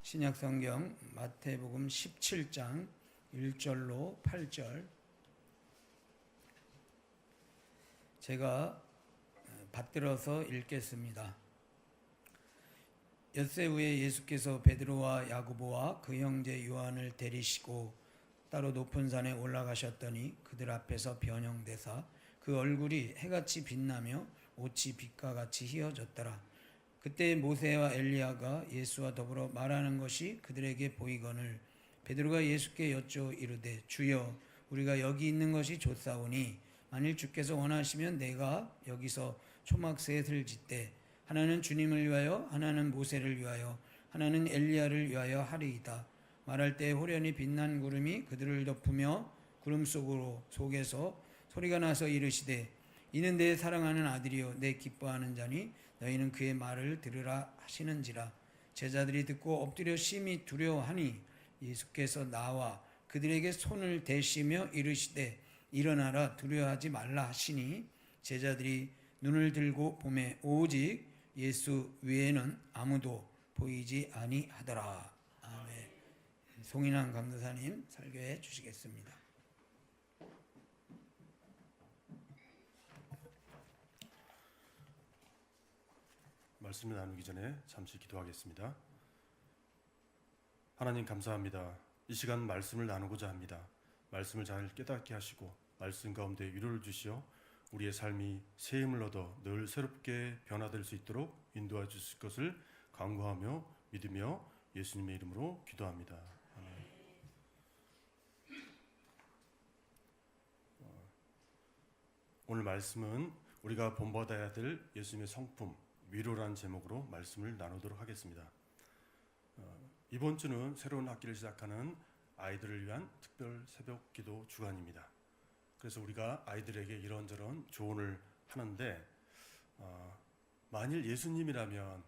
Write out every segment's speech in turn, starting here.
신약성경 마태복음 17장 1절로 8절 제가 받들어서 읽겠습니다. 엿새 후에 예수께서 베드로와 야고보와 그 형제 요한을 데리시고 따로 높은 산에 올라가셨더니 그들 앞에서 변형되사 그 얼굴이 해같이 빛나며 옷이 빛과 같이 희어졌더라. 그때 모세와 엘리야가 예수와 더불어 말하는 것이 그들에게 보이거늘 베드로가 예수께 여쭈어 이르되 주여 우리가 여기 있는 것이 좋사오니 만일 주께서 원하시면 내가 여기서 초막셋을 짓되 하나는 주님을 위하여 하나는 모세를 위하여 하나는 엘리야를 위하여 하리이다. 말할 때 호련히 빛난 구름이 그들을 덮으며 구름 속에서 소리가 나서 이르시되 이는 내 사랑하는 아들이요 내 기뻐하는 자니 너희는 그의 말을 들으라 하시는지라. 제자들이 듣고 엎드려 심히 두려워하니 예수께서 나와 그들에게 손을 대시며 이르시되 일어나라 두려워하지 말라 하시니 제자들이 눈을 들고 보매 오직 예수 외에는 아무도 보이지 아니하더라. 아멘. 송인환 강도사님 설교해 주시겠습니다. 말씀을 나누기 전에 잠시 기도하겠습니다. 하나님 감사합니다. 이 시간 말씀을 나누고자 합니다. 말씀을 잘 깨닫게 하시고 말씀 가운데 위로를 주시어 우리의 삶이 새 힘을 얻어 늘 새롭게 변화될 수 있도록 인도해 주실 것을 간구하며 믿으며 예수님의 이름으로 기도합니다. 아멘. 오늘 말씀은 우리가 본받아야 될 예수님의 성품 위로라는 제목으로 말씀을 나누도록 하겠습니다. 이번 주는 새로운 학기를 시작하는 아이들을 위한 특별 새벽 기도 주간입니다. 그래서 우리가 아이들에게 이런저런 조언을 하는데 만일 예수님이라면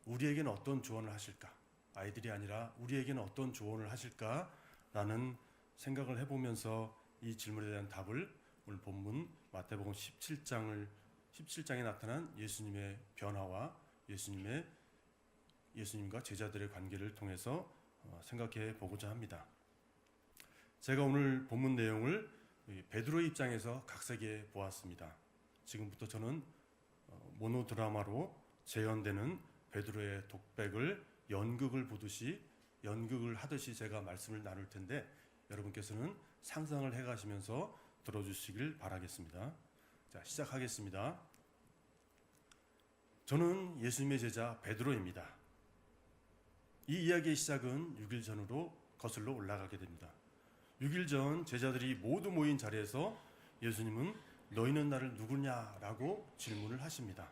우리에게는 어떤 조언을 하실까? 아이들이 아니라 우리에게는 어떤 조언을 하실까라는 생각을 해보면서 이 질문에 대한 답을 오늘 본문 마태복음 17장에 나타난 예수님의 변화와 예수님과 제자들의 관계를 통해서 생각해 보고자 합니다. 제가 오늘 본문 내용을 베드로의 입장에서 각색해 보았습니다. 지금부터 저는 모노드라마로 재현되는 베드로의 독백을 연극을 하듯이 제가 말씀을 나눌 텐데 여러분께서는 상상을 해가시면서 들어주시길 바라겠습니다. 자, 시작하겠습니다. 저는 예수님의 제자 베드로입니다. 이 이야기의 시작은 6일 전으로 거슬러 올라가게 됩니다. 6일 전 제자들이 모두 모인 자리에서 예수님은 너희는 나를 누구냐라고 질문을 하십니다.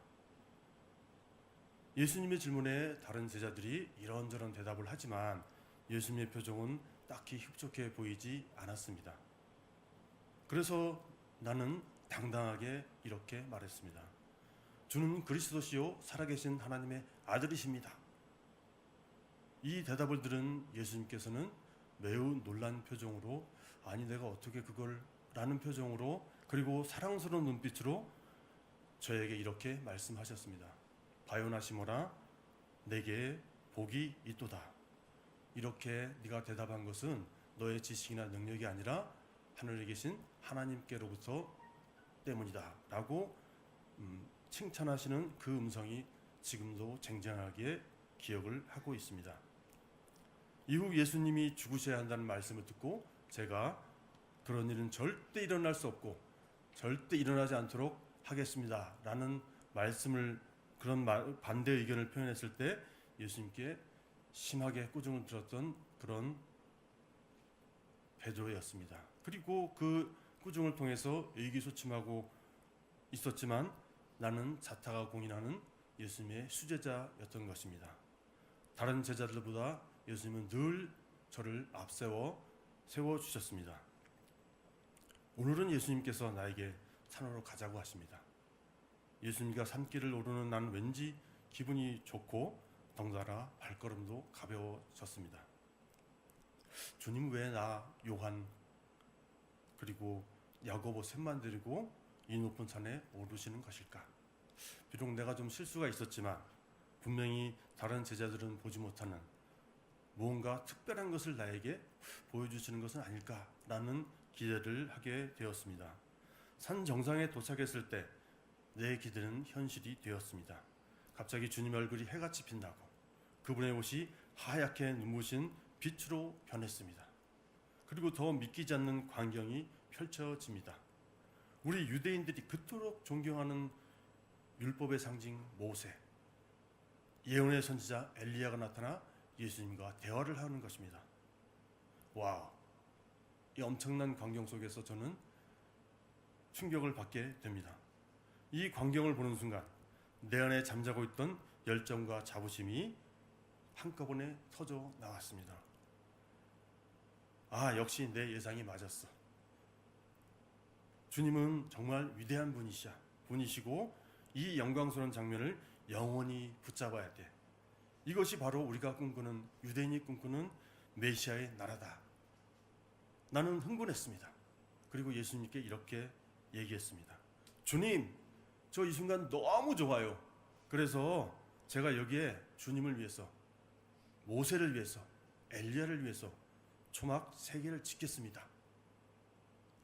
예수님의 질문에 다른 제자들이 이런저런 대답을 하지만 예수님의 표정은 딱히 흡족해 보이지 않았습니다. 그래서 나는 당당하게 이렇게 말했습니다. 주는 그리스도시요 살아계신 하나님의 아들이십니다. 이 대답을 들은 예수님께서는 매우 놀란 표정으로 아니 내가 어떻게 그걸 라는 표정으로 그리고 사랑스러운 눈빛으로 저에게 이렇게 말씀하셨습니다. 바요나 시모나 내게 복이 있도다. 이렇게 네가 대답한 것은 너의 지식이나 능력이 아니라 하늘에 계신 하나님께로부터 때문이다 라고 칭찬하시는 그 음성이 지금도 쟁쟁하게 기억을 하고 있습니다. 이후 예수님이 죽으셔야 한다는 말씀을 듣고 제가 그런 일은 절대 일어날 수 없고 절대 일어나지 않도록 하겠습니다 라는 말씀을 반대 의견을 표현했을 때 예수님께 심하게 꾸중을 들었던 그런 베드로였습니다. 그리고 그 꾸중을 통해서 의기소침하고 있었지만 나는 자타가 공인하는 예수님의 수제자였던 것입니다. 다른 제자들보다 예수님은 늘 저를 세워주셨습니다. 오늘은 예수님께서 나에게 산으로 가자고 하십니다. 예수님과 산길을 오르는 나는 왠지 기분이 좋고 덩달아 발걸음도 가벼워졌습니다. 주님 왜 나 요한 그리고 야고보 셋만 데리고 이 높은 산에 오르시는 것일까? 비록 내가 좀 실수가 있었지만 분명히 다른 제자들은 보지 못하는 무언가 특별한 것을 나에게 보여주시는 것은 아닐까라는 기대를 하게 되었습니다. 산 정상에 도착했을 때 내 기대는 현실이 되었습니다. 갑자기 주님 얼굴이 해같이 빛나고 그분의 옷이 하얗게 눈부신 빛으로 변했습니다. 그리고 더 믿기지 않는 광경이 펼쳐집니다. 우리 유대인들이 그토록 존경하는 율법의 상징 모세, 예언의 선지자 엘리야가 나타나 예수님과 대화를 하는 것입니다. 와우! 이 엄청난 광경 속에서 저는 충격을 받게 됩니다. 이 광경을 보는 순간 내 안에 잠자고 있던 열정과 자부심이 한꺼번에 터져 나왔습니다. 아, 역시 내 예상이 맞았어. 주님은 정말 위대한 분이시고 이 영광스러운 장면을 영원히 붙잡아야 돼. 이것이 바로 우리가 꿈꾸는, 유대인이 꿈꾸는 메시아의 나라다. 나는 흥분했습니다. 그리고 예수님께 이렇게 얘기했습니다. 주님, 저 이 순간 너무 좋아요. 그래서 제가 여기에 주님을 위해서, 모세를 위해서, 엘리야를 위해서 초막 3개를 짓겠습니다.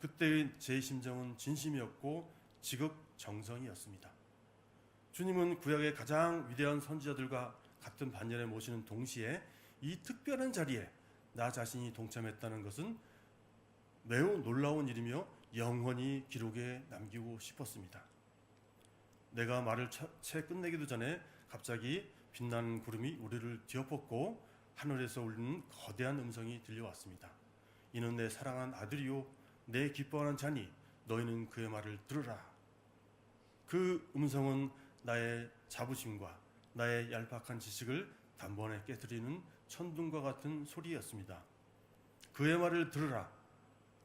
그때의 제 심정은 진심이었고 지극정성이었습니다. 주님은 구약의 가장 위대한 선지자들과 같은 반열에 모시는 동시에 이 특별한 자리에 나 자신이 동참했다는 것은 매우 놀라운 일이며 영원히 기록에 남기고 싶었습니다. 내가 말을 채 끝내기도 전에 갑자기 빛나는 구름이 우리를 뒤엎었고 하늘에서 울리는 거대한 음성이 들려왔습니다. 이는 내 사랑한 아들이요 내 기뻐하는 자니 너희는 그의 말을 들으라. 그 음성은 나의 자부심과 나의 얄팍한 지식을 단번에 깨트리는 천둥과 같은 소리였습니다. 그의 말을 들으라.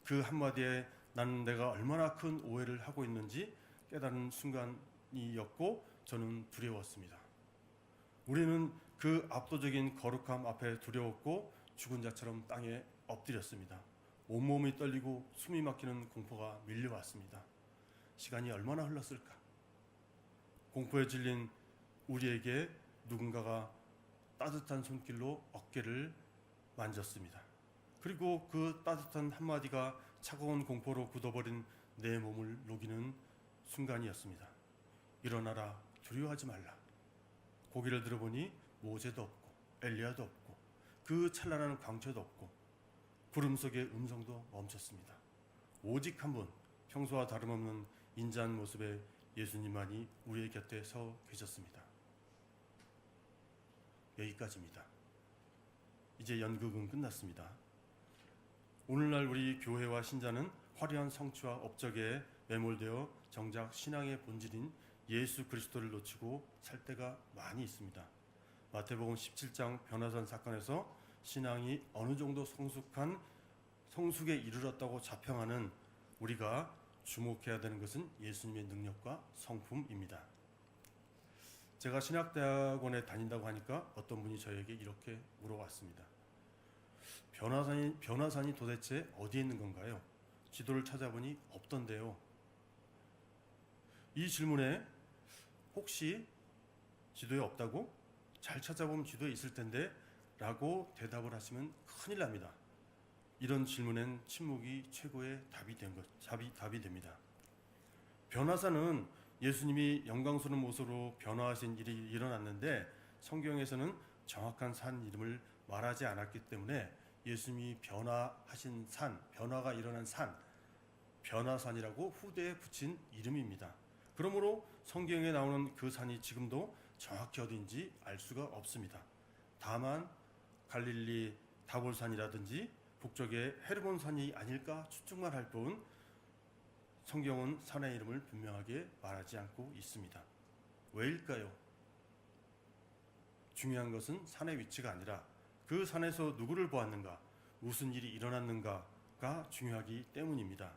그 한마디에 나는 내가 얼마나 큰 오해를 하고 있는지 깨달은 순간이었고 저는 두려웠습니다. 우리는 그 압도적인 거룩함 앞에 두려웠고 죽은 자처럼 땅에 엎드렸습니다. 온몸이 떨리고 숨이 막히는 공포가 밀려왔습니다. 시간이 얼마나 흘렀을까? 공포에 질린 우리에게 누군가가 따뜻한 손길로 어깨를 만졌습니다. 그리고 그 따뜻한 한마디가 차가운 공포로 굳어버린 내 몸을 녹이는 순간이었습니다. 일어나라, 두려워하지 말라. 고개를 들어보니 모세도 없고 엘리야도 없고 그 찬란한 광채도 없고 구름 속의 음성도 멈췄습니다. 오직 한 분, 평소와 다름없는 인자한 모습의 예수님만이 우리의 곁에 서 계셨습니다. 여기까지입니다. 이제 연극은 끝났습니다. 오늘날 우리 교회와 신자는 화려한 성취와 업적에 매몰되어 정작 신앙의 본질인 예수 그리스도를 놓치고 살 때가 많이 있습니다. 마태복음 17장 변화산 사건에서 신앙이 어느 정도 성숙에 이르렀다고 자평하는 우리가 주목해야 되는 것은 예수님의 능력과 성품입니다. 제가 신학대학원에 다닌다고 하니까 어떤 분이 저에게 이렇게 물어봤습니다. 변화산이 도대체 어디에 있는 건가요? 지도를 찾아보니 없던데요. 이 질문에 혹시 지도에 없다고? 잘 찾아보면 지도에 있을 텐데 라고 대답을 하시면 큰일 납니다. 이런 질문엔 침묵이 최고의 답이 됩니다. 변화산은 예수님이 영광스러운 모습으로 변화하신 일이 일어났는데 성경에서는 정확한 산 이름을 말하지 않았기 때문에 예수님이 변화하신 산, 변화가 일어난 산, 변화산이라고 후대에 붙인 이름입니다. 그러므로 성경에 나오는 그 산이 지금도 정확히 어딘지 알 수가 없습니다. 다만 갈릴리 다볼산이라든지 북쪽의 헤르몬산이 아닐까 추측만 할 뿐 성경은 산의 이름을 분명하게 말하지 않고 있습니다. 왜일까요? 중요한 것은 산의 위치가 아니라 그 산에서 누구를 보았는가, 무슨 일이 일어났는가가 중요하기 때문입니다.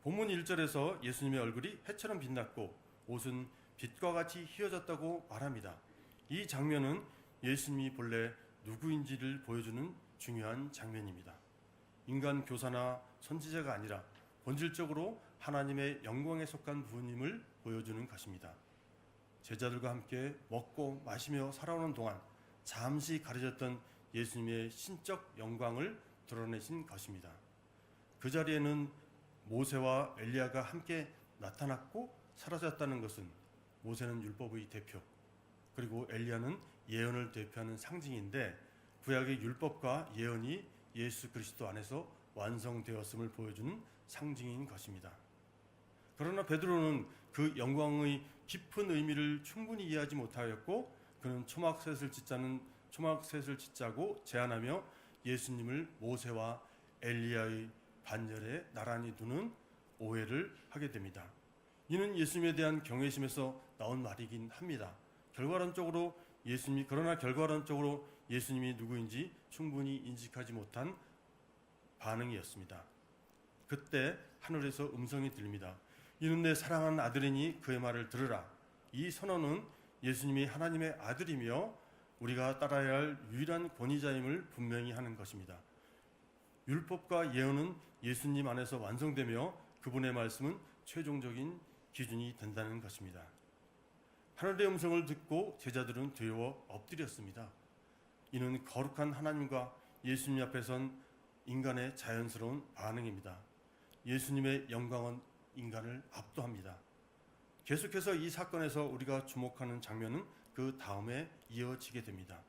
본문 1절에서 예수님의 얼굴이 해처럼 빛났고 옷은 빛과 같이 휘어졌다고 말합니다. 이 장면은 예수님이 본래 누구인지를 보여주는 중요한 장면입니다. 인간 교사나 선지자가 아니라 본질적으로 하나님의 영광에 속한 분임을 보여주는 것입니다. 제자들과 함께 먹고 마시며 살아오는 동안 잠시 가려졌던 예수님의 신적 영광을 드러내신 것입니다. 그 자리에는 모세와 엘리야가 함께 나타났고 사라졌다는 것은 모세는 율법의 대표, 그리고 엘리야는 예언을 대표하는 상징인데 구약의 율법과 예언이 예수 그리스도 안에서 완성되었음을 보여주는 상징인 것입니다. 그러나 베드로는 그 영광의 깊은 의미를 충분히 이해하지 못하였고 그는 초막셋을 짓자고 제안하며 예수님을 모세와 엘리야의 반열에 나란히 두는 오해를 하게 됩니다. 이는 예수님에 대한 경외심에서 나온 말이긴 합니다. 그러나 결과론적으로 예수님이 누구인지 충분히 인식하지 못한 반응이었습니다. 그때 하늘에서 음성이 들립니다. 이는 내 사랑하는 아들이니 그의 말을 들으라. 이 선언은 예수님이 하나님의 아들이며 우리가 따라야 할 유일한 권위자임을 분명히 하는 것입니다. 율법과 예언은 예수님 안에서 완성되며 그분의 말씀은 최종적인 기준이 된다는 것입니다. 하늘의 음성을 듣고 제자들은 두려워 엎드렸습니다. 이는 거룩한 하나님과 예수님 앞에 선 인간의 자연스러운 반응입니다. 예수님의 영광은 인간을 압도합니다. 계속해서 이 사건에서 우리가 주목하는 장면은 그 다음에 이어지게 됩니다.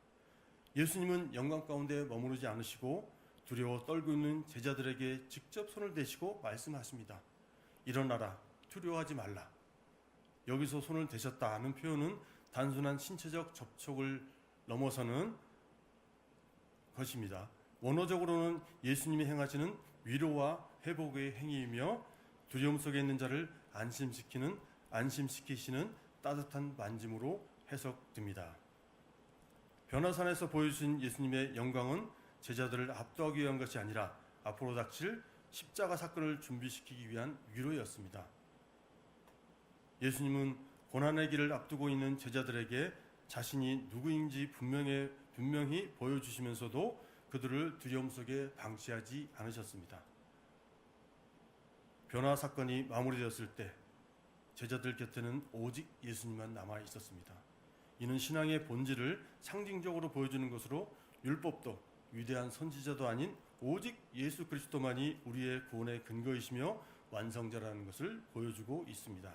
예수님은 영광 가운데 머무르지 않으시고 두려워 떨고 있는 제자들에게 직접 손을 대시고 말씀하십니다. 일어나라, 두려워하지 말라. 여기서 손을 대셨다는 표현은 단순한 신체적 접촉을 넘어서는 것입니다. 원어적으로는 예수님이 행하시는 위로와 회복의 행위이며 두려움 속에 있는 자를 안심시키시는 따뜻한 만짐으로 해석됩니다. 변화산에서 보여주신 예수님의 영광은 제자들을 압도하기 위한 것이 아니라 앞으로 닥칠 십자가 사건을 준비시키기 위한 위로였습니다. 예수님은 고난의 길을 앞두고 있는 제자들에게 자신이 누구인지 분명히 보여주시면서도 그들을 두려움 속에 방치하지 않으셨습니다. 변화 사건이 마무리되었을 때 제자들 곁에는 오직 예수님만 남아 있었습니다. 이는 신앙의 본질을 상징적으로 보여주는 것으로 율법도 위대한 선지자도 아닌 오직 예수 그리스도만이 우리의 구원의 근거이시며 완성자라는 것을 보여주고 있습니다.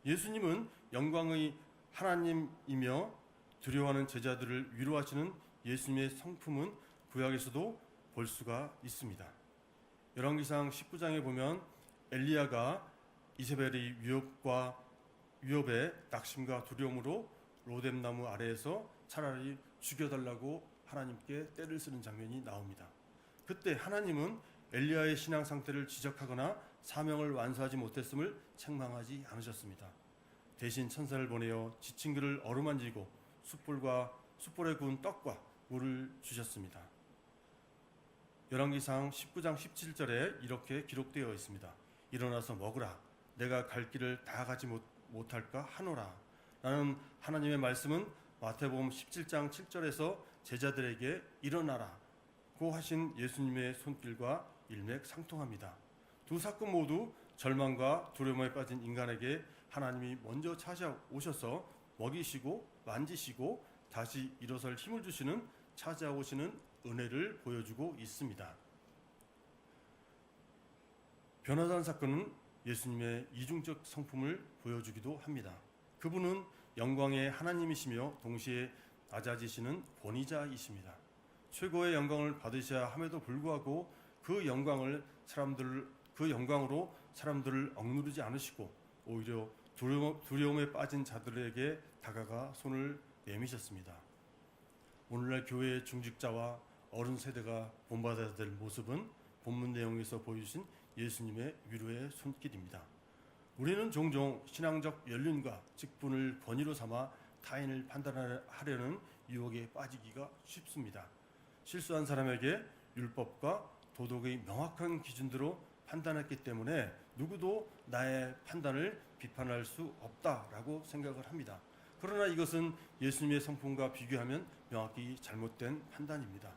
예수님은 영광의 하나님이며 두려워하는 제자들을 위로하시는 예수님의 성품은 구약에서도 볼 수가 있습니다. 열왕기상 19장에 보면 엘리야가 이세벨의 위협에 낙심과 두려움으로 로뎀나무 아래에서 차라리 죽여달라고 하나님께 떼를 쓰는 장면이 나옵니다. 그때 하나님은 엘리야의 신앙 상태를 지적하거나 사명을 완수하지 못했음을 책망하지 않으셨습니다. 대신 천사를 보내어 지친 그를 어루만지고 숯불에 구운 떡과 물을 주셨습니다. 열왕기상 19장 17절에 이렇게 기록되어 있습니다. 일어나서 먹으라. 내가 갈 길을 다 가지 못할까 하노라. 라는 하나님의 말씀은 마태복음 17장 7절에서 제자들에게 일어나라고 하신 예수님의 손길과 일맥상통합니다. 두 사건 모두 절망과 두려움에 빠진 인간에게 하나님이 먼저 찾아오셔서 먹이시고 만지시고 다시 일어설 힘을 주시는 찾아오시는 은혜를 보여주고 있습니다. 변화산 사건은 예수님의 이중적 성품을 보여주기도 합니다. 그분은 영광의 하나님이시며 동시에 낮아지시는 권위자이십니다. 최고의 영광을 받으셔야 함에도 불구하고 그 영광으로 사람들을 억누르지 않으시고 오히려 두려움에 빠진 자들에게 다가가 손을 내미셨습니다. 오늘날 교회의 중직자와 어른 세대가 본받아야 될 모습은 본문 내용에서 보여주신 예수님의 위로의 손길입니다. 우리는 종종 신앙적 연륜과 직분을 권위로 삼아 타인을 판단하려는 유혹에 빠지기가 쉽습니다. 실수한 사람에게 율법과 도덕의 명확한 기준대로 판단했기 때문에 누구도 나의 판단을 비판할 수 없다라고 생각을 합니다. 그러나 이것은 예수님의 성품과 비교하면 명확히 잘못된 판단입니다.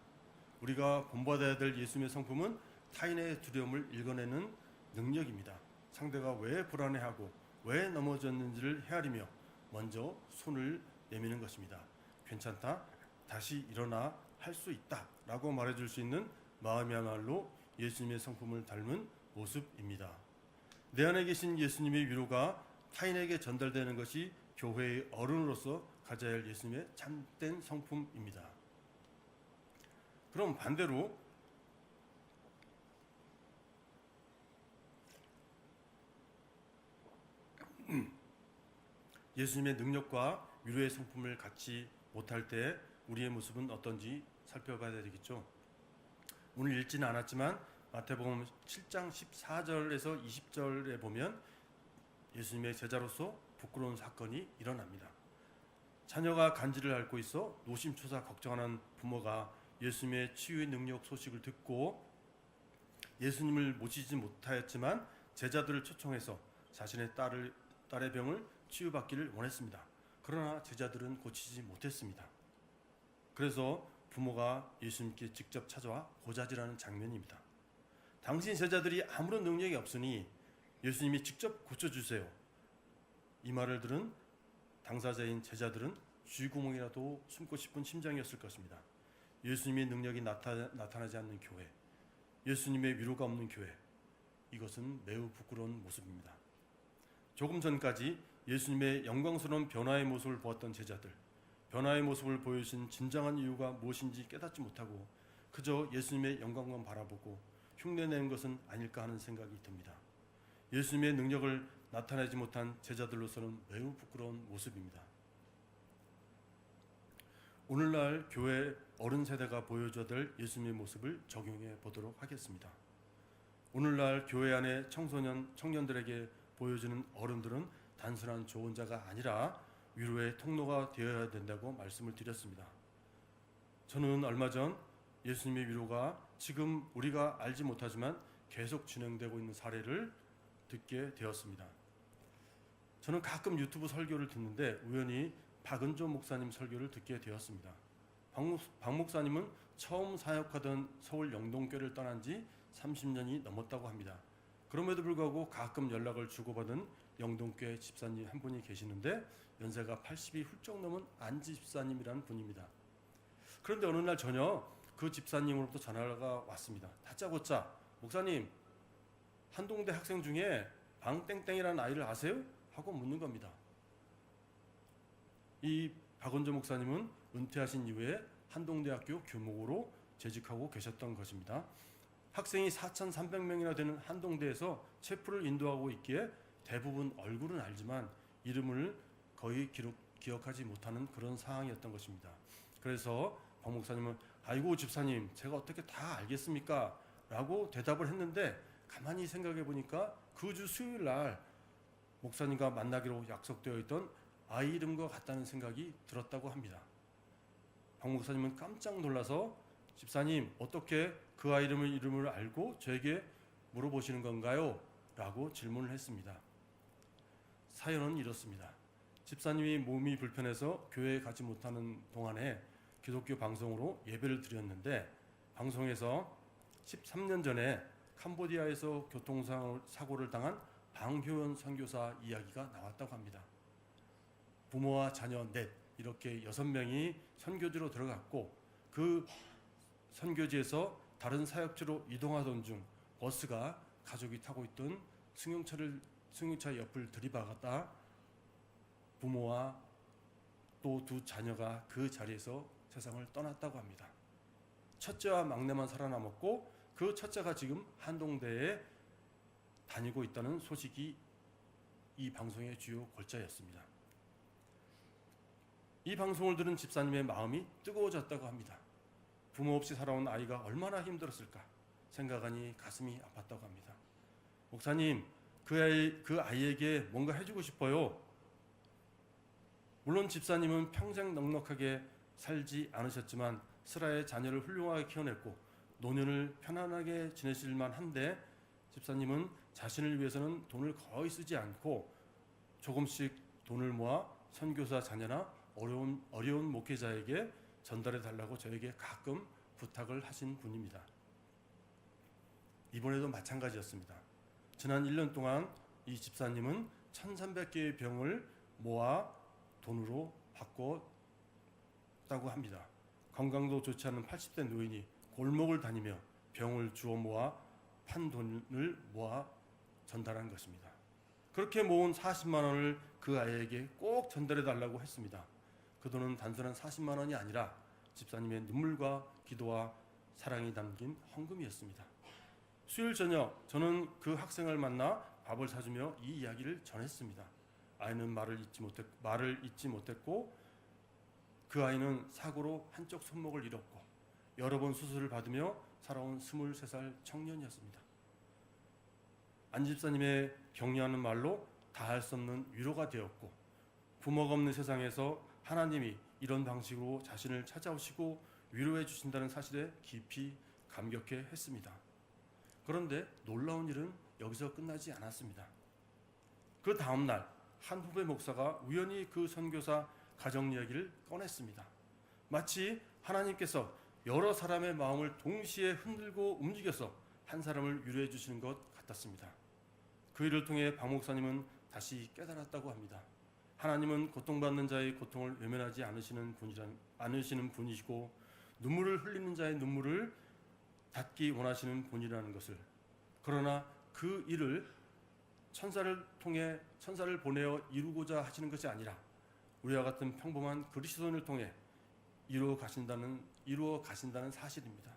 우리가 본받아야 될 예수님의 성품은 타인의 두려움을 읽어내는 능력입니다. 상대가 왜 불안해하고 왜 넘어졌는지를 헤아리며 먼저 손을 내미는 것입니다. 괜찮다? 다시 일어나 할 수 있다라고 말해줄 수 있는 마음이야말로 예수님의 성품을 닮은 모습입니다. 내 안에 계신 예수님의 위로가 타인에게 전달되는 것이 교회의 어른으로서 가져야 할 예수님의 참된 성품입니다. 그럼 반대로 예수님의 능력과 위로의 성품을 갖지 못할 때 우리의 모습은 어떤지 살펴봐야 되겠죠. 오늘 읽지는 않았지만 마태복음 7장 14절에서 20절에 보면 예수님의 제자로서 부끄러운 사건이 일어납니다. 자녀가 간질을 앓고 있어 노심초사 걱정하는 부모가 예수님의 치유의 능력 소식을 듣고 예수님을 모시지 못하였지만 제자들을 초청해서 자신의 딸의 병을 치유받기를 원했습니다. 그러나 제자들은 고치지 못했습니다. 그래서 부모가 예수님께 직접 찾아와 고자질하는 장면입니다. 당신 제자들이 아무런 능력이 없으니 예수님이 직접 고쳐주세요. 이 말을 들은 당사자인 제자들은 쥐구멍이라도 숨고 싶은 심정이었을 것입니다. 예수님의 능력이 나타나지 않는 교회, 예수님의 위로가 없는 교회, 이것은 매우 부끄러운 모습입니다. 조금 전까지 예수님의 영광스러운 변화의 모습을 보았던 제자들, 변화의 모습을 보여주신 진정한 이유가 무엇인지 깨닫지 못하고 그저 예수님의 영광만 바라보고 흉내내는 것은 아닐까 하는 생각이 듭니다. 예수님의 능력을 나타내지 못한 제자들로서는 매우 부끄러운 모습입니다. 오늘날 교회 어른 세대가 보여줘야 될 예수님의 모습을 적용해 보도록 하겠습니다. 오늘날 교회 안에 청년들에게 보여주는 어른들은 단순한 조언자가 아니라 위로의 통로가 되어야 된다고 말씀을 드렸습니다. 저는 얼마 전 예수님의 위로가 지금 우리가 알지 못하지만 계속 진행되고 있는 사례를 듣게 되었습니다. 저는 가끔 유튜브 설교를 듣는데 우연히 박은조 목사님 설교를 듣게 되었습니다. 박 목사님은 처음 사역하던 서울 영동교를 떠난 지 30년이 넘었다고 합니다. 그럼에도 불구하고 가끔 연락을 주고받은 영동교회 집사님 한 분이 계시는데 연세가 80이 훌쩍 넘은 안 집사님이라는 분입니다. 그런데 어느 날 저녁 그 집사님으로부터 전화가 왔습니다. 다짜고짜 목사님, 한동대 학생 중에 방땡땡이라는 아이를 아세요? 하고 묻는 겁니다. 이 박원조 목사님은 은퇴하신 이후에 한동대학교 교목으로 재직하고 계셨던 것입니다. 학생이 4,300명이나 되는 한동대에서 체프를 인도하고 있기에 대부분 얼굴은 알지만 이름을 거의 기억하지 못하는 그런 상황이었던 것입니다. 그래서 박 목사님은 아이고 집사님 제가 어떻게 다 알겠습니까? 라고 대답을 했는데 가만히 생각해 보니까 그 주 수요일 날 목사님과 만나기로 약속되어 있던 아이 이름과 같다는 생각이 들었다고 합니다. 박 목사님은 깜짝 놀라서 집사님 어떻게 그 아이 이름을 알고 저에게 물어보시는 건가요? 라고 질문을 했습니다. 사연은 이렇습니다. 집사님이 몸이 불편해서 교회에 가지 못하는 동안에 기독교 방송으로 예배를 드렸는데 방송에서 13년 전에 캄보디아에서 교통사고를 당한 방효연 선교사 이야기가 나왔다고 합니다. 부모와 자녀 넷 이렇게 6명이 선교지로 들어갔고 그 선교지에서 다른 사역지로 이동하던 중 버스가 가족이 타고 있던 승용차 옆을 들이박았다 부모와 또 두 자녀가 그 자리에서 세상을 떠났다고 합니다. 첫째와 막내만 살아남았고 그 첫째가 지금 한동대에 다니고 있다는 소식이 이 방송의 주요 골자였습니다. 이 방송을 들은 집사님의 마음이 뜨거워졌다고 합니다. 부모 없이 살아온 아이가 얼마나 힘들었을까 생각하니 가슴이 아팠다고 합니다. 목사님, 그 아이에게 뭔가 해주고 싶어요. 물론 집사님은 평생 넉넉하게 살지 않으셨지만 슬하의 자녀를 훌륭하게 키워냈고 노년을 편안하게 지내실만 한데 집사님은 자신을 위해서는 돈을 거의 쓰지 않고 조금씩 돈을 모아 선교사 자녀나 어려운 목회자에게 전달해 달라고 저에게 가끔 부탁을 하신 분입니다. 이번에도 마찬가지였습니다. 지난 1년 동안 이 집사님은 1,300개의 병을 모아 돈으로 바꿨다고 합니다. 건강도 좋지 않은 80대 노인이 골목을 다니며 병을 주워 모아 판 돈을 모아 전달한 것입니다. 그렇게 모은 40만 원을 그 아이에게 꼭 전달해 달라고 했습니다. 그 돈은 단순한 40만 원이 아니라 집사님의 눈물과 기도와 사랑이 담긴 헌금이었습니다. 수요일 저녁 저는 그 학생을 만나 밥을 사주며 이 이야기를 전했습니다. 아이는 말을 잊지 못했고 그 아이는 사고로 한쪽 손목을 잃었고 여러 번 수술을 받으며 살아온 23살 청년이었습니다. 안 집사님의 격려하는 말로 다할 수 없는 위로가 되었고 부모가 없는 세상에서 하나님이 이런 방식으로 자신을 찾아오시고 위로해 주신다는 사실에 깊이 감격해 했습니다. 그런데 놀라운 일은 여기서 끝나지 않았습니다. 그 다음 날 한 후배 목사가 우연히 그 선교사 가정 이야기를 꺼냈습니다. 마치 하나님께서 여러 사람의 마음을 동시에 흔들고 움직여서 한 사람을 위로해 주시는 것 같았습니다. 그 일을 통해 박 목사님은 다시 깨달았다고 합니다. 하나님은 고통받는 자의 고통을 외면하지 않으시는 분이시고 눈물을 흘리는 자의 눈물을 닦기 원하시는 분이라는 것을, 그러나 그 일을 천사를 보내어 이루고자 하시는 것이 아니라 우리와 같은 평범한 그리스도인을 통해 이루어 가신다는 사실입니다.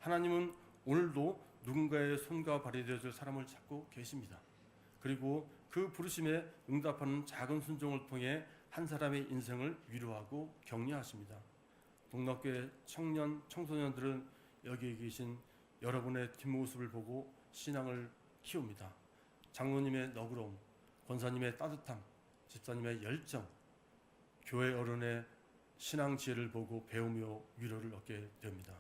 하나님은 오늘도 누군가의 손과 발이 되어줄 사람을 찾고 계십니다. 그리고 그 부르심에 응답하는 작은 순종을 통해 한 사람의 인생을 위로하고 격려하십니다. 동락교회 청소년들은 여기에 계신 여러분의 뒷모습을 보고 신앙을 키웁니다. 장로님의 너그러움, 권사님의 따뜻함, 집사님의 열정, 교회 어른의 신앙 지혜를 보고 배우며 위로를 얻게 됩니다.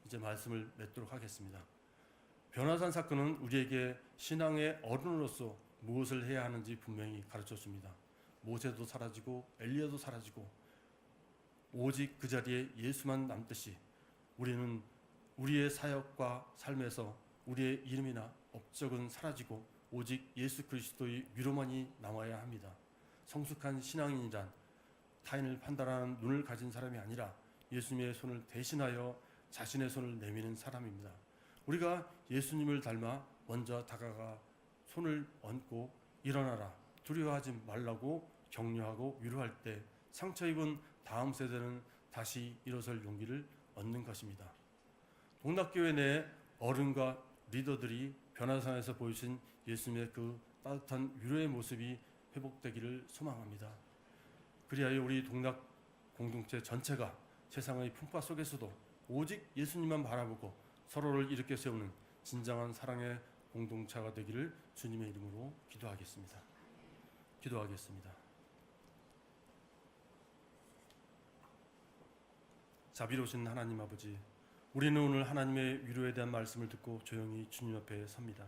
이제 말씀을 맺도록 하겠습니다. 변화산 사건은 우리에게 신앙의 어른으로서 무엇을 해야 하는지 분명히 가르쳐 줍니다. 모세도 사라지고 엘리야도 사라지고 오직 그 자리에 예수만 남듯이 우리는 우리의 사역과 삶에서 우리의 이름이나 업적은 사라지고 오직 예수 그리스도의 위로만이 남아야 합니다. 성숙한 신앙인이란 타인을 판단하는 눈을 가진 사람이 아니라 예수님의 손을 대신하여 자신의 손을 내미는 사람입니다. 우리가 예수님을 닮아 먼저 다가가 손을 얹고 일어나라, 두려워하지 말라고 격려하고 위로할 때 상처 입은 다음 세대는 다시 일어설 용기를 얻는 것입니다. 동락교회 내 어른과 리더들이 변화산에서 보이신 예수님의 그 따뜻한 위로의 모습이 회복되기를 소망합니다. 그리하여 우리 동락 공동체 전체가 세상의 풍파 속에서도 오직 예수님만 바라보고 서로를 일으켜 세우는 진정한 사랑의 공동체가 되기를 주님의 이름으로 기도하겠습니다. 자비로우신 하나님 아버지, 우리는 오늘 하나님의 위로에 대한 말씀을 듣고 조용히 주님 앞에 섭니다.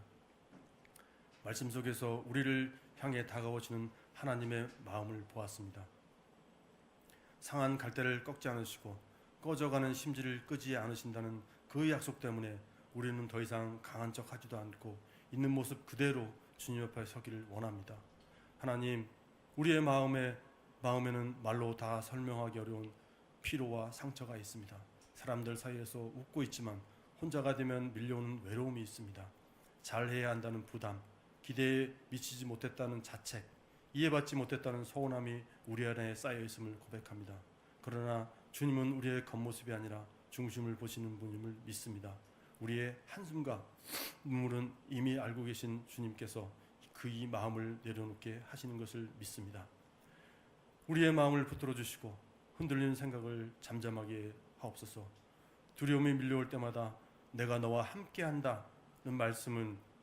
말씀 속에서 우리를 향해 다가오시는 하나님의 마음을 보았습니다. 상한 갈대를 꺾지 않으시고 꺼져가는 심지를 끄지 않으신다는 그 약속 때문에 우리는 더 이상 강한 척 하지도 않고 있는 모습 그대로 주님 앞에 서기를 원합니다. 하나님, 우리의 마음에는 말로 다 설명하기 어려운 피로와 상처가 있습니다. 사람들 사이에서 웃고 있지만 혼자가 되면 밀려오는 외로움이 있습니다. 잘해야 한다는 부담, 기대에 미치지 못했다는 자책, 이해받지 못했다는 서운함이 우리 안에 쌓여 있음을 고백합니다. 그러나 주님은 우리의 겉모습이 아니라 중심을 보시는 분임을 믿습니다. 우리의 한숨과 눈물은 이미 알고 계신 주님께서 그 이 마음을 내려놓게 하시는 것을 믿습니다. 우리의 마음을 붙들어 주시고 흔들리는 생각을 잠잠하게 하옵소서. 두려움이 밀려올 때마다 내가 너와 함께한다는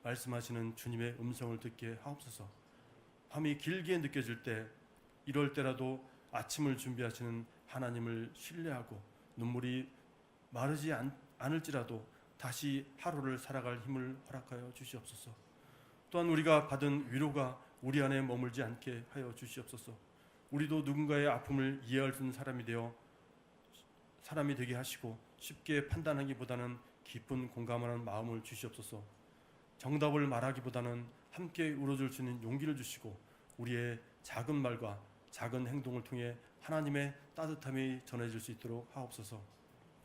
말씀하시는 주님의 음성을 듣게 하옵소서. 밤이 길게 느껴질 때, 이럴 때라도 아침을 준비하시는 하나님을 신뢰하고 눈물이 마르지 않을지라도 다시 하루를 살아갈 힘을 허락하여 주시옵소서. 또한 우리가 받은 위로가 우리 안에 머물지 않게 하여 주시옵소서. 우리도 누군가의 아픔을 이해할 수 있는 사람이 되게 하시고 쉽게 판단하기보다는 깊은 공감하는 마음을 주시옵소서. 정답을 말하기보다는 함께 울어줄 수 있는 용기를 주시고 우리의 작은 말과 작은 행동을 통해 하나님의 따뜻함이 전해질 수 있도록 하옵소서.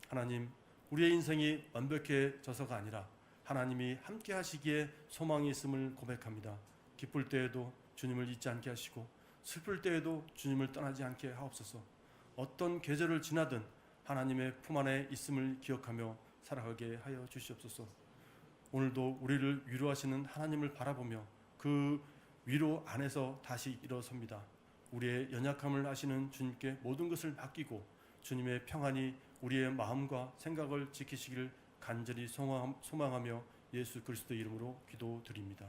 하나님, 우리의 인생이 완벽해져서가 아니라 하나님이 함께 하시기에 소망이 있음을 고백합니다. 기쁠 때에도 주님을 잊지 않게 하시고 슬플 때에도 주님을 떠나지 않게 하옵소서. 어떤 계절을 지나든 하나님의 품 안에 있음을 기억하며 살아가게 하여 주시옵소서. 오늘도 우리를 위로하시는 하나님을 바라보며 그 위로 안에서 다시 일어섭니다. 우리의 연약함을 아시는 주님께 모든 것을 맡기고 주님의 평안이 우리의 마음과 생각을 지키시기를 간절히 소망하며 예수 그리스도 이름으로 기도드립니다.